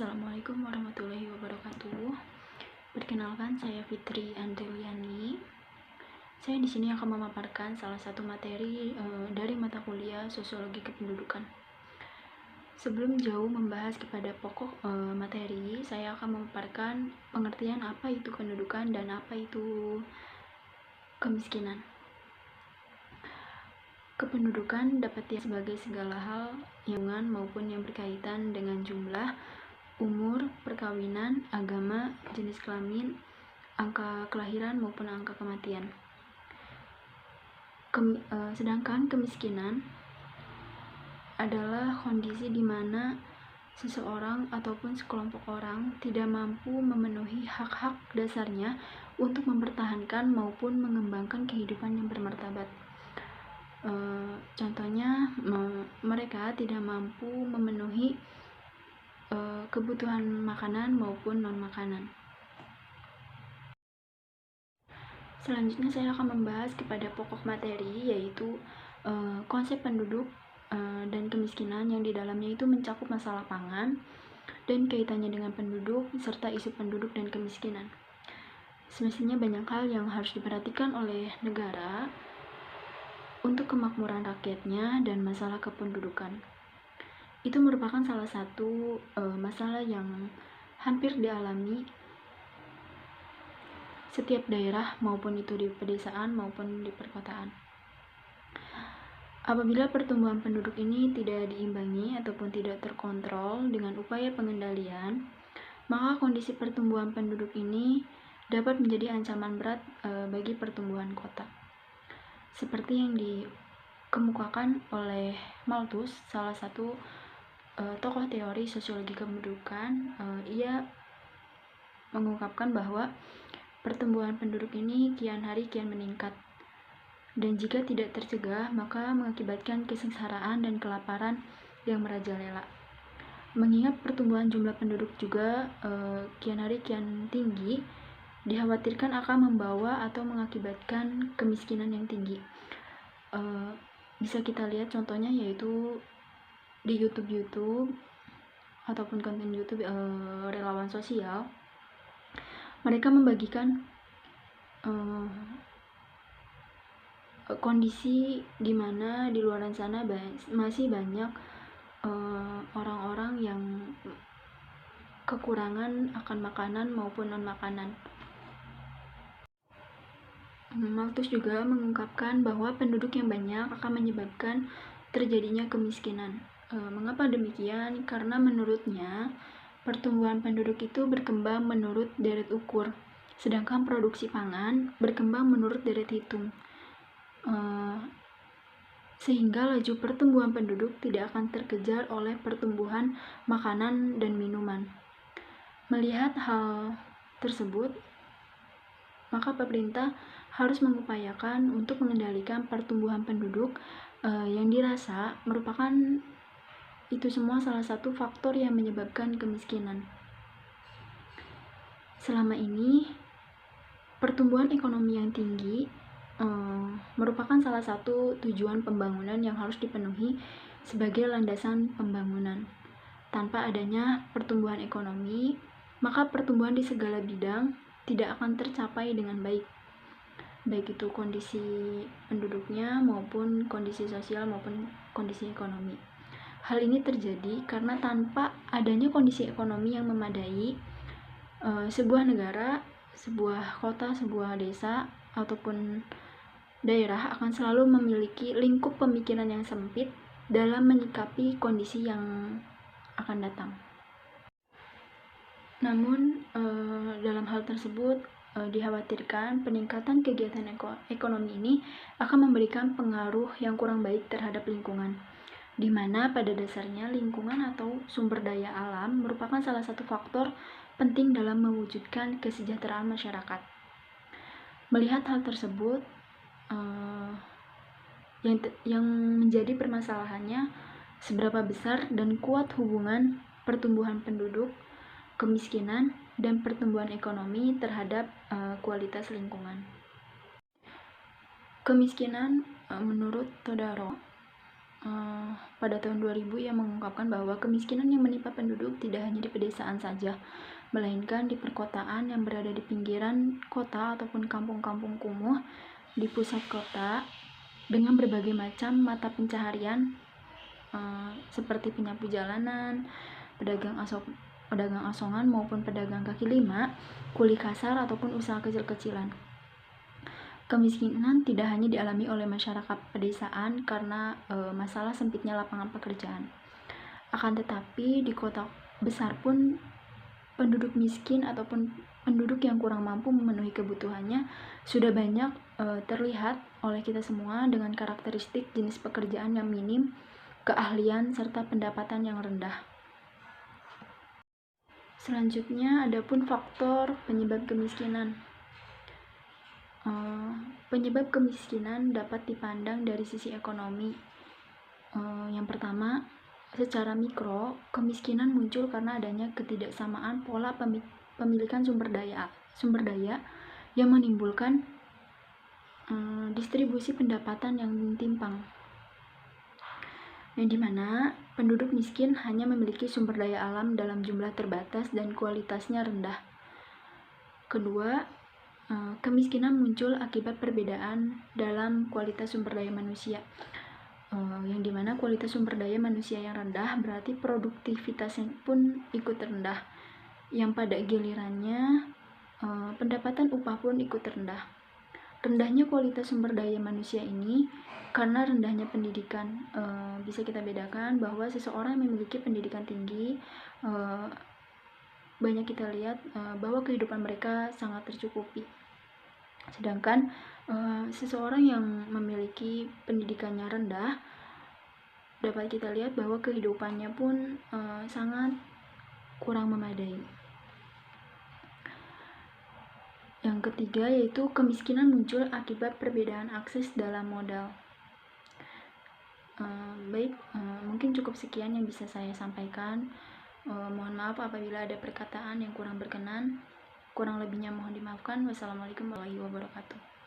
Assalamualaikum warahmatullahi wabarakatuh. Perkenalkan, saya Fitri Andeliani. Saya di sini akan memaparkan salah satu materi dari mata kuliah Sosiologi Kependudukan. Sebelum jauh membahas kepada pokok materi, saya akan memaparkan pengertian apa itu kependudukan dan apa itu kemiskinan. Kependudukan dapat dilihat sebagai segala hal yang maupun yang berkaitan dengan jumlah, umur, perkawinan, agama, jenis kelamin, angka kelahiran maupun angka kematian. Sedangkan kemiskinan adalah kondisi di mana seseorang ataupun sekelompok orang tidak mampu memenuhi hak-hak dasarnya untuk mempertahankan maupun mengembangkan kehidupan yang bermartabat. Contohnya, mereka tidak mampu memenuhi kebutuhan makanan maupun non-makanan. Selanjutnya saya akan membahas kepada pokok materi, yaitu konsep penduduk dan kemiskinan yang di dalamnya itu mencakup masalah pangan dan kaitannya dengan penduduk serta isu penduduk dan kemiskinan. Semestinya banyak hal yang harus diperhatikan oleh negara untuk kemakmuran rakyatnya dan masalah kependudukan. Itu merupakan salah satu masalah yang hampir dialami setiap daerah, maupun itu di pedesaan maupun di perkotaan. Apabila pertumbuhan penduduk ini tidak diimbangi ataupun tidak terkontrol dengan upaya pengendalian, maka kondisi pertumbuhan penduduk ini dapat menjadi ancaman berat bagi pertumbuhan kota. Seperti yang dikemukakan oleh Malthus, salah satu tokoh teori sosiologi kependudukan. Ia mengungkapkan bahwa pertumbuhan penduduk ini kian hari kian meningkat, dan jika tidak tercegah maka mengakibatkan kesengsaraan dan kelaparan yang merajalela. Mengingat pertumbuhan jumlah penduduk juga kian hari kian tinggi, dikhawatirkan akan membawa atau mengakibatkan kemiskinan yang tinggi. Bisa kita lihat contohnya yaitu di YouTube ataupun konten YouTube relawan sosial. Mereka membagikan kondisi di mana di luar sana masih banyak orang-orang yang kekurangan akan makanan maupun non-makanan. Malthus juga mengungkapkan bahwa penduduk yang banyak akan menyebabkan terjadinya kemiskinan. Mengapa demikian? Karena menurutnya pertumbuhan penduduk itu berkembang menurut deret ukur, sedangkan produksi pangan berkembang menurut deret hitung. Sehingga laju pertumbuhan penduduk tidak akan terkejar oleh pertumbuhan makanan dan minuman. Melihat hal tersebut, maka pemerintah harus mengupayakan untuk mengendalikan pertumbuhan penduduk yang dirasa merupakan itu semua salah satu faktor yang menyebabkan kemiskinan. Selama ini, pertumbuhan ekonomi yang tinggi merupakan salah satu tujuan pembangunan yang harus dipenuhi sebagai landasan pembangunan. Tanpa adanya pertumbuhan ekonomi, maka pertumbuhan di segala bidang tidak akan tercapai dengan baik itu kondisi penduduknya maupun kondisi sosial maupun kondisi ekonomi. Hal ini terjadi karena tanpa adanya kondisi ekonomi yang memadai, sebuah negara, sebuah kota, sebuah desa, ataupun daerah akan selalu memiliki lingkup pemikiran yang sempit dalam menyikapi kondisi yang akan datang. Namun, dalam hal tersebut, dikhawatirkan peningkatan kegiatan ekonomi ini akan memberikan pengaruh yang kurang baik terhadap lingkungan, di mana pada dasarnya lingkungan atau sumber daya alam merupakan salah satu faktor penting dalam mewujudkan kesejahteraan masyarakat. Melihat hal tersebut, yang menjadi permasalahannya seberapa besar dan kuat hubungan pertumbuhan penduduk, kemiskinan, dan pertumbuhan ekonomi terhadap kualitas lingkungan. Kemiskinan menurut Todaro pada tahun 2000 ia mengungkapkan bahwa kemiskinan yang menimpa penduduk tidak hanya di pedesaan saja, melainkan di perkotaan yang berada di pinggiran kota ataupun kampung-kampung kumuh di pusat kota dengan berbagai macam mata pencaharian seperti penyapu jalanan, pedagang asongan maupun pedagang kaki lima, kuli kasar ataupun usaha kecil-kecilan. Kemiskinan tidak hanya dialami oleh masyarakat pedesaan karena masalah sempitnya lapangan pekerjaan. Akan tetapi di kota besar pun penduduk miskin ataupun penduduk yang kurang mampu memenuhi kebutuhannya sudah banyak terlihat oleh kita semua dengan karakteristik jenis pekerjaan yang minim, keahlian, serta pendapatan yang rendah. Selanjutnya, adapun faktor penyebab kemiskinan. Penyebab kemiskinan dapat dipandang dari sisi ekonomi. Yang pertama, secara mikro, kemiskinan muncul karena adanya ketidaksamaan pola pemilikan sumber daya yang menimbulkan distribusi pendapatan yang timpang, yang dimana penduduk miskin hanya memiliki sumber daya alam dalam jumlah terbatas dan kualitasnya rendah. Kedua, kemiskinan muncul akibat perbedaan dalam kualitas sumber daya manusia, yang dimana kualitas sumber daya manusia yang rendah berarti produktivitasnya pun ikut rendah, yang pada gilirannya pendapatan upah pun ikut rendah. Rendahnya kualitas sumber daya manusia ini karena rendahnya pendidikan. Bisa kita bedakan bahwa seseorang yang memiliki pendidikan tinggi, banyak kita lihat bahwa kehidupan mereka sangat tercukupi. Sedangkan seseorang yang memiliki pendidikannya rendah, dapat kita lihat bahwa kehidupannya pun sangat kurang memadai. Yang ketiga yaitu kemiskinan muncul akibat perbedaan akses dalam modal. Mungkin cukup sekian yang bisa saya sampaikan. Mohon maaf apabila ada perkataan yang kurang berkenan. Kurang lebihnya mohon dimaafkan. Wassalamualaikum warahmatullahi wabarakatuh.